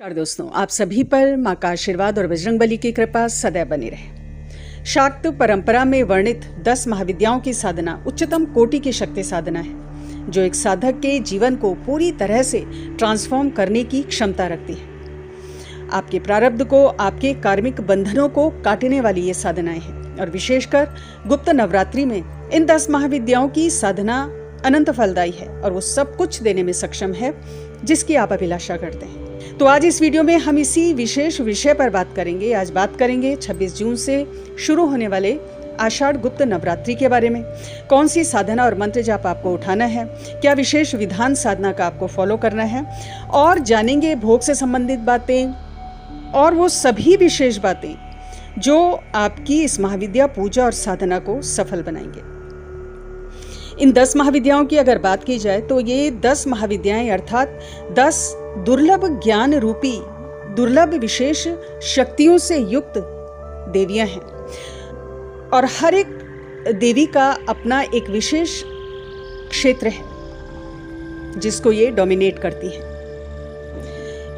नमस्कार दोस्तों, आप सभी पर माँ का आशीर्वाद और बजरंगबली की कृपा सदैव बनी रहे। शाक्त परंपरा में वर्णित 10 महाविद्याओं की साधना उच्चतम कोटि की शक्ति साधना है, जो एक साधक के जीवन को पूरी तरह से ट्रांसफॉर्म करने की क्षमता रखती है। आपके प्रारब्ध को, आपके कार्मिक बंधनों को काटने वाली ये साधनाएं हैं और विशेषकर गुप्त नवरात्रि में इन 10 महाविद्याओं की साधना अनंत फलदायी है और वो सब कुछ देने में सक्षम है जिसकी आप अभिलाषा करते हैं। तो आज इस वीडियो में हम इसी विशेष विषय पर बात करेंगे। आज बात करेंगे 26 जून से शुरू होने वाले आषाढ़ गुप्त नवरात्रि के बारे में। कौन सी साधना और मंत्र जाप आपको उठाना है, क्या विशेष विधान साधना का आपको फॉलो करना है, और जानेंगे भोग से संबंधित बातें और वो सभी विशेष बातें जो आपकी इस महाविद्या पूजा और साधना को सफल बनाएंगे। इन 10 महाविद्याओं की अगर बात की जाए तो ये 10 महाविद्याएं अर्थात 10 दुर्लभ ज्ञान रूपी दुर्लभ विशेष शक्तियों से युक्त देवियां हैं और हर एक देवी का अपना एक विशेष क्षेत्र है जिसको ये डोमिनेट करती है।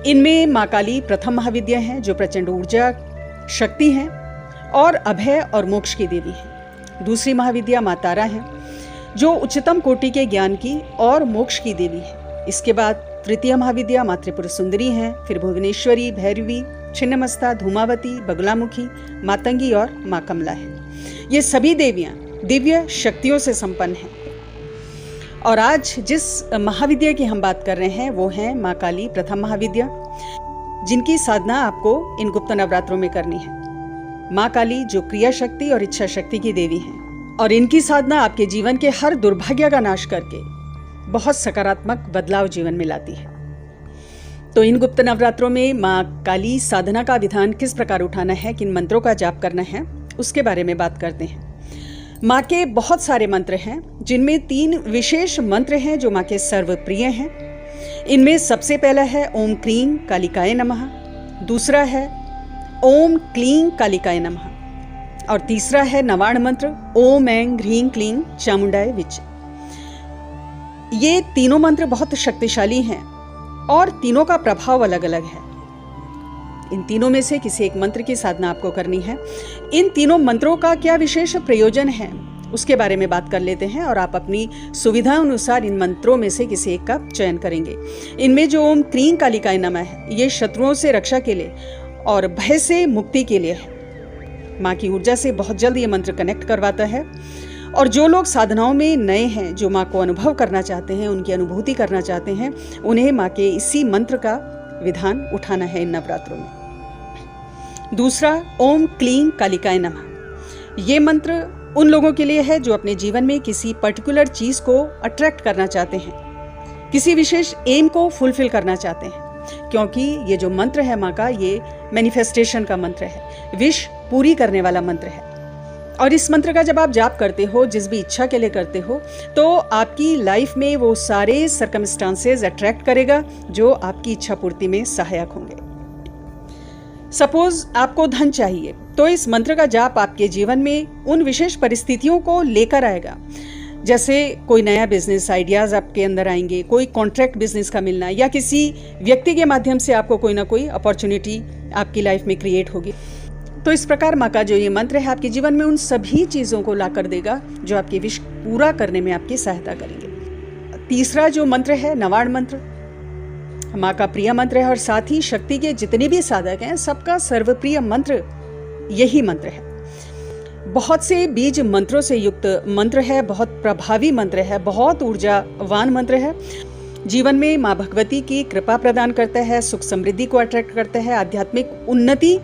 इनमें माँ काली प्रथम महाविद्या है जो प्रचंड ऊर्जा शक्ति है और अभय और मोक्ष की देवी है। दूसरी महाविद्या माँ तारा है जो उच्चतम कोटि के ज्ञान की और मोक्ष की देवी है। इसके बाद तृतीय महाविद्या माँ त्रिपुर सुंदरी है, फिर भुवनेश्वरी, भैरवी, छिन्नमस्ता, धूमावती, बगुलामुखी, मातंगी और माँ कमला है। ये सभी देवियां दिव्य शक्तियों से संपन्न हैं। और आज जिस महाविद्या की हम बात कर रहे हैं वो है माँ काली प्रथम महाविद्या, जिनकी साधना आपको इन गुप्त नवरात्रों में करनी है। माँ काली जो क्रिया शक्ति और इच्छा शक्ति की देवी है और इनकी साधना आपके जीवन के हर दुर्भाग्य का नाश करके बहुत सकारात्मक बदलाव जीवन में लाती है। तो इन गुप्त नवरात्रों में माँ काली साधना का विधान किस प्रकार उठाना है, किन मंत्रों का जाप करना है, उसके बारे में बात करते हैं। माँ के बहुत सारे मंत्र हैं जिनमें 3 विशेष मंत्र हैं जो माँ के सर्वप्रिय हैं। इनमें सबसे पहला है ओम क्लीं कालिकाय नमः, दूसरा है ओम क्लीं कालिकाय नमः और तीसरा है नवाण मंत्र ओम ऐं ह्रीं क्लीं चामुंडाय विच। ये तीनों मंत्र बहुत शक्तिशाली हैं और तीनों का प्रभाव अलग अलग है। इन तीनों में से किसी एक मंत्र की साधना आपको करनी है। इन तीनों मंत्रों का क्या विशेष प्रयोजन है उसके बारे में बात कर लेते हैं और आप अपनी सुविधा अनुसार इन मंत्रों में से किसी एक का चयन करेंगे। इनमें जो ओम क्लीं कालिकाय नमः है ये शत्रुओं से रक्षा के लिए और भय से मुक्ति के लिए है। माँ की ऊर्जा से बहुत जल्द ये मंत्र कनेक्ट करवाता है और जो लोग साधनाओं में नए हैं, जो माँ को अनुभव करना चाहते हैं, उनकी अनुभूति करना चाहते हैं, उन्हें माँ के इसी मंत्र का विधान उठाना है इन नवरात्रों में। दूसरा ओम क्लीं कालिकाय नमः, ये मंत्र उन लोगों के लिए है जो अपने जीवन में किसी पर्टिकुलर चीज को अट्रैक्ट करना चाहते हैं, किसी विशेष एम को फुलफिल करना चाहते हैं, क्योंकि ये जो मंत्र है माँ का ये मैनिफेस्टेशन का मंत्र है, विश पूरी करने वाला मंत्र है। और इस मंत्र का जब आप जाप करते हो, जिस भी इच्छा के लिए करते हो, तो आपकी लाइफ में वो सारे सर्कमस्टांसेस अट्रैक्ट करेगा जो आपकी इच्छा पूर्ति में सहायक होंगे। सपोज आपको धन चाहिए तो इस मंत्र का जाप आपके जीवन में उन विशेष परिस्थितियों को लेकर आएगा, जैसे कोई नया बिजनेस आइडियाज आपके अंदर आएंगे, कोई कॉन्ट्रैक्ट बिजनेस का मिलना या किसी व्यक्ति के माध्यम से आपको कोई ना कोई अपॉर्चुनिटी आपकी लाइफ में क्रिएट होगी। तो इस प्रकार माँ का जो ये मंत्र है आपके जीवन में उन सभी चीज़ों को ला कर देगा जो आपकी विश पूरा करने में आपकी सहायता करेंगे। तीसरा जो मंत्र है नवाण मंत्र, माँ का प्रिय मंत्र है और साथ ही शक्ति के जितने भी साधक हैं सबका सर्वप्रिय मंत्र यही मंत्र है। बहुत से बीज मंत्रों से युक्त मंत्र है, बहुत प्रभावी मंत्र है, बहुत ऊर्जावान मंत्र है। जीवन में माँ भगवती की कृपा प्रदान करता है, सुख समृद्धि को अट्रैक्ट करता है, आध्यात्मिक उन्नति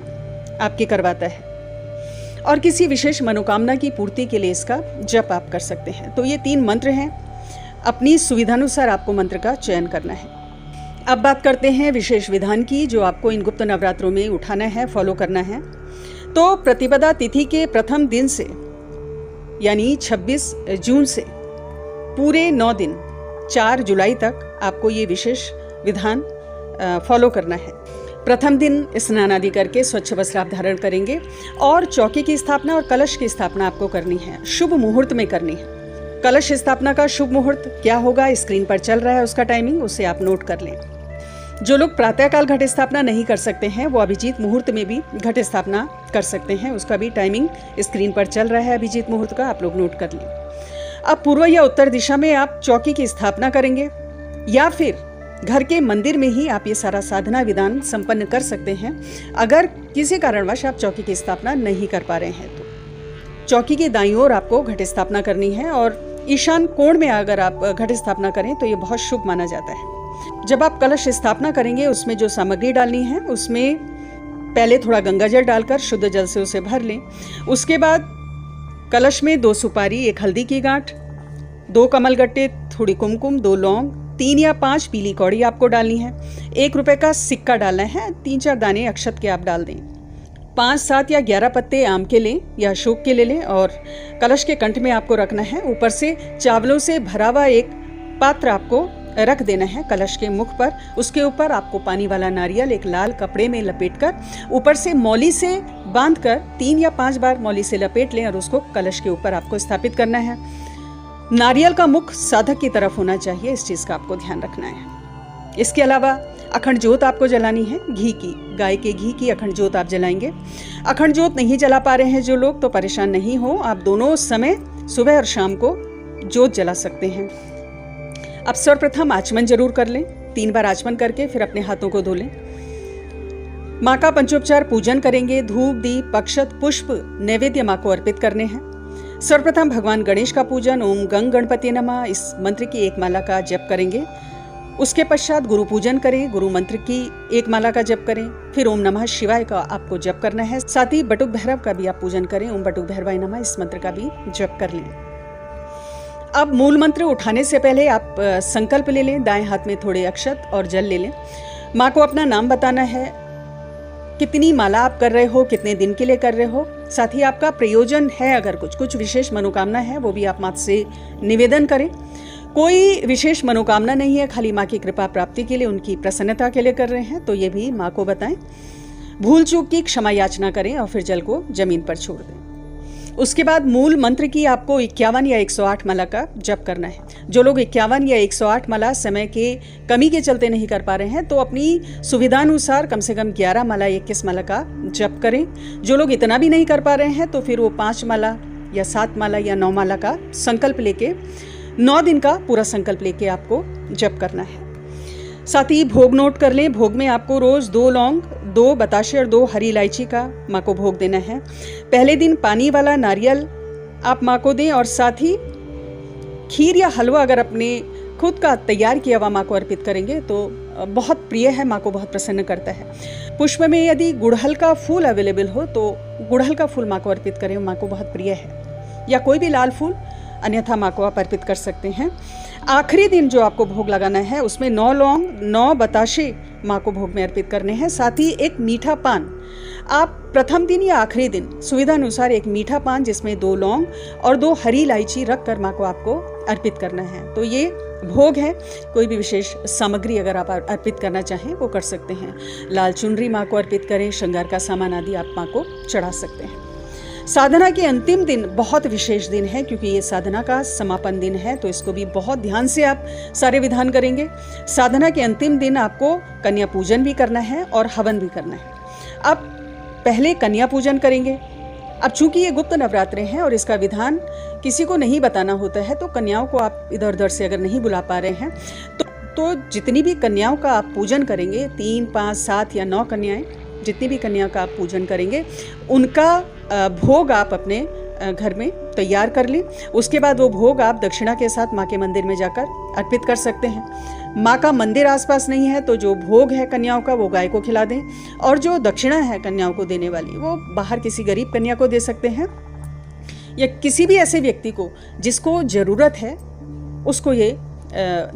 आपकी करवाता है और किसी विशेष मनोकामना की पूर्ति के लिए इसका जप आप कर सकते हैं। तो ये 3 मंत्र हैं, अपनी सुविधानुसार आपको मंत्र का चयन करना है। अब बात करते हैं विशेष विधान की जो आपको इन गुप्त नवरात्रों में उठाना है, फॉलो करना है। तो प्रतिपदा तिथि के प्रथम दिन से यानी 26 जून से पूरे 9 दिन 4 जुलाई तक आपको ये विशेष विधान फॉलो करना है। प्रथम दिन स्नान आदि करके स्वच्छ वस्त्र आप धारण करेंगे और चौकी की स्थापना और कलश की स्थापना आपको करनी है, शुभ मुहूर्त में करनी है। कलश स्थापना का शुभ मुहूर्त क्या होगा स्क्रीन पर चल रहा है, उसका टाइमिंग उसे आप नोट कर लें। जो लोग प्रातःकाल घट स्थापना नहीं कर सकते हैं वो अभिजीत मुहूर्त में भी घट स्थापना कर सकते हैं। उसका भी टाइमिंग स्क्रीन पर चल रहा है अभिजीत मुहूर्त का, आप लोग नोट कर लें। अब पूर्व या उत्तर दिशा में आप चौकी की स्थापना करेंगे या फिर घर के मंदिर में ही आप ये सारा साधना विधान संपन्न कर सकते हैं। अगर किसी कारणवश आप चौकी की स्थापना नहीं कर पा रहे हैं तो चौकी के दाईं ओर आपको घट स्थापना करनी है और ईशान कोण में अगर आप घट स्थापना करें तो ये बहुत शुभ माना जाता है। जब आप कलश स्थापना करेंगे उसमें जो सामग्री डालनी है उसमें पहले थोड़ा गंगा जल डालकर शुद्ध जल से उसे भर लें। उसके बाद कलश में 2 सुपारी, 1 हल्दी की गांठ, 2 कमलगट्टे, थोड़ी कुमकुम, 2 लौंग, 3 या 5 पीली कौड़ी आपको डालनी है। 1 रुपए का सिक्का डालना है, 3-4 दाने अक्षत के आप डाल दें। 5, 7 या 11 पत्ते आम के लें या अशोक के ले लें और कलश के कंठ में आपको रखना है। ऊपर से चावलों से भरा हुआ एक पात्र आपको रख देना है कलश के मुख पर। उसके ऊपर आपको पानी वाला नारियल एक लाल कपड़े में लपेटकर ऊपर से मौली से बांधकर 3 या 5 बार मौली से लपेट लें और उसको कलश के ऊपर आपको स्थापित करना है। नारियल का मुख साधक की तरफ होना चाहिए, इस चीज का आपको ध्यान रखना है। इसके अलावा अखंड ज्योत आपको जलानी है, घी की, गाय के घी की अखंड ज्योत आप जलाएंगे। अखंड ज्योत नहीं जला पा रहे हैं जो लोग तो परेशान नहीं हो, आप दोनों समय सुबह और शाम को ज्योत जला सकते हैं। अब सर्वप्रथम आचमन जरूर कर लें, 3 बार आचमन करके फिर अपने हाथों को धो लें। माँ का पंचोपचार पूजन करेंगे, धूप, दीप, अक्षत, पुष्प, नैवेद्य माँ को अर्पित करने हैं। सर्वप्रथम भगवान गणेश का पूजन, ओम गंग गणपति नमः इस मंत्र की 1 माला का जप करेंगे। उसके पश्चात गुरु पूजन करें, गुरु मंत्र की 1 माला का जप करें। फिर ओम नमः शिवाय का आपको जप करना है। साथ ही बटुक भैरव का भी आप पूजन करें, ओम बटुक भैरवाय नमः इस मंत्र का भी जप कर लें। अब मूल मंत्र उठाने से पहले आप संकल्प ले लें, दाएं हाथ में थोड़े अक्षत और जल ले लें। माँ को अपना नाम बताना है, कितनी माला आप कर रहे हो, कितने दिन के लिए कर रहे हो। साथ ही आपका प्रयोजन है, अगर कुछ विशेष मनोकामना है वो भी आप माँ से निवेदन करें। कोई विशेष मनोकामना नहीं है, खाली माँ की कृपा प्राप्ति के लिए, उनकी प्रसन्नता के लिए कर रहे हैं तो ये भी माँ को बताएं। भूल चूक की क्षमा याचना करें और फिर जल को जमीन पर छोड़ दें। उसके बाद मूल मंत्र की आपको 51 या 108 माला का जप करना है। जो लोग 51 या 108 माला समय के कमी के चलते नहीं कर पा रहे हैं तो अपनी सुविधानुसार कम से कम 11 माला 21 माला का जप करें। जो लोग इतना भी नहीं कर पा रहे हैं तो फिर वो 5 माला या 7 माला या 9 माला का संकल्प लेके 9 दिन का पूरा संकल्प लेके आपको जप करना है। साथ ही भोग नोट कर लें। भोग में आपको रोज 2 लौंग, 2 बताशे और 2 हरी इलायची का माँ को भोग देना है। पहले दिन पानी वाला नारियल आप माँ को दें और साथ ही खीर या हलवा अगर अपने खुद का तैयार किया हुआ माँ को अर्पित करेंगे तो बहुत प्रिय है, माँ को बहुत प्रसन्न करता है। पुष्प में यदि गुड़हल का फूल अवेलेबल हो तो गुड़हल का फूल माँ को अर्पित करें, माँ को बहुत प्रिय है। या कोई भी लाल फूल, अन्यथा माँ को आप अर्पित कर सकते हैं। आखिरी दिन जो आपको भोग लगाना है उसमें 9 लौंग, 9 बताशे माँ को भोग में अर्पित करने हैं। साथ ही एक मीठा पान आप प्रथम दिन या आखिरी दिन सुविधा अनुसार एक मीठा पान जिसमें 2 लौंग और 2 हरी इलायची रख कर माँ को आपको अर्पित करना है। तो ये भोग है। कोई भी विशेष सामग्री अगर आप अर्पित करना चाहें वो कर सकते हैं। लाल चुनरी माँ को अर्पित करें, श्रृंगार का सामान आदि आप माँ को चढ़ा सकते हैं। साधना के अंतिम दिन बहुत विशेष दिन है क्योंकि ये साधना का समापन दिन है, तो इसको भी बहुत ध्यान से आप सारे विधान करेंगे। साधना के अंतिम दिन आपको कन्या पूजन भी करना है और हवन भी करना है। अब पहले कन्या पूजन करेंगे। अब चूंकि ये गुप्त नवरात्रे हैं और इसका विधान किसी को नहीं बताना होता है तो कन्याओं को आप इधर उधर से अगर नहीं बुला पा रहे हैं तो जितनी भी कन्याओं का आप पूजन करेंगे, 3, 5, 7 या 9 कन्याएं, जितनी भी कन्या का आप पूजन करेंगे उनका भोग आप अपने घर में तैयार कर लें। उसके बाद वो भोग आप दक्षिणा के साथ माँ के मंदिर में जाकर अर्पित कर सकते हैं। माँ का मंदिर आसपास नहीं है तो जो भोग है कन्याओं का वो गाय को खिला दें और जो दक्षिणा है कन्याओं को देने वाली वो बाहर किसी गरीब कन्या को दे सकते हैं या किसी भी ऐसे व्यक्ति को जिसको ज़रूरत है उसको ये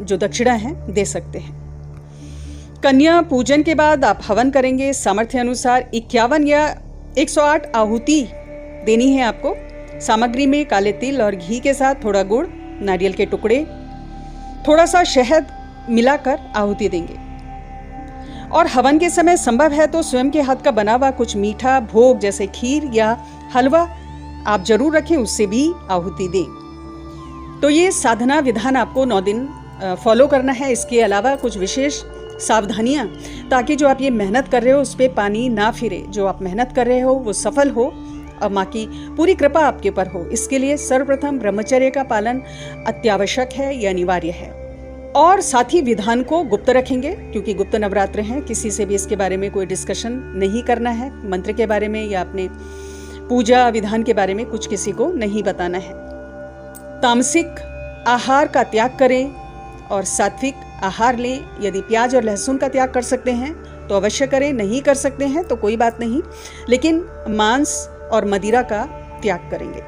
जो दक्षिणा है दे सकते हैं। कन्या पूजन के बाद आप हवन करेंगे। सामर्थ्य अनुसार 51 या 108 आहुति देनी है आपको। सामग्री में काले तिल और घी के साथ थोड़ा गुड़, नारियल के टुकड़े, थोड़ा सा शहद मिलाकर आहुति देंगे। और हवन के समय संभव है तो स्वयं के हाथ का बना हुआ कुछ मीठा भोग जैसे खीर या हलवा आप जरूर रखें, उससे भी आहुति दें। तो ये साधना विधान आपको 9 दिन फॉलो करना है। इसके अलावा कुछ विशेष सावधानियाँ, ताकि जो आप ये मेहनत कर रहे हो उस पर पानी ना फिरे, जो आप मेहनत कर रहे हो वो सफल हो और माँ की पूरी कृपा आपके ऊपर हो। इसके लिए सर्वप्रथम ब्रह्मचर्य का पालन अत्यावश्यक है, ये अनिवार्य है। और साथ ही विधान को गुप्त रखेंगे, क्योंकि गुप्त नवरात्र हैं, किसी से भी इसके बारे में कोई डिस्कशन नहीं करना है। मंत्र के बारे में या अपने पूजा विधान के बारे में कुछ किसी को नहीं बताना है। तामसिक आहार का त्याग करें और सात्विक आहार लें। यदि प्याज और लहसुन का त्याग कर सकते हैं तो अवश्य करें, नहीं कर सकते हैं तो कोई बात नहीं, लेकिन मांस और मदिरा का त्याग करेंगे।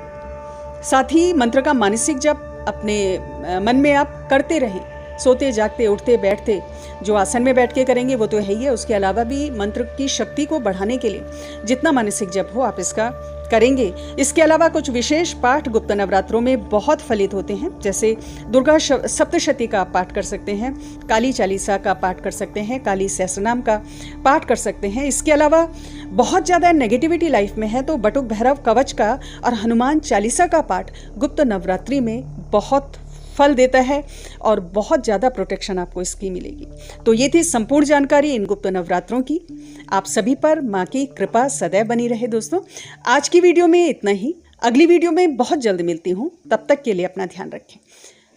साथ ही मंत्र का मानसिक जप अपने मन में आप करते रहें, सोते जागते उठते बैठते। जो आसन में बैठ के करेंगे वो तो है ही है, उसके अलावा भी मंत्र की शक्ति को बढ़ाने के लिए जितना मानसिक जप हो आप इसका करेंगे। इसके अलावा कुछ विशेष पाठ गुप्त नवरात्रों में बहुत फलित होते हैं, जैसे दुर्गा सप्तशती का आप पाठ कर सकते हैं, काली चालीसा का पाठ कर सकते हैं, काली सहस्रनाम का पाठ कर सकते हैं। इसके अलावा बहुत ज़्यादा नेगेटिविटी लाइफ में है तो बटुक भैरव कवच का और हनुमान चालीसा का पाठ गुप्त नवरात्रि में बहुत फल देता है और बहुत ज़्यादा प्रोटेक्शन आपको इसकी मिलेगी। तो ये थी संपूर्ण जानकारी इन गुप्त नवरात्रों की। आप सभी पर माँ की कृपा सदैव बनी रहे। दोस्तों, आज की वीडियो में इतना ही। अगली वीडियो में बहुत जल्द मिलती हूँ, तब तक के लिए अपना ध्यान रखें,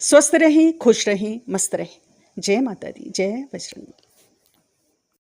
स्वस्थ रहें, खुश रहें, मस्त रहें। जय माता दी, जय बजरंग।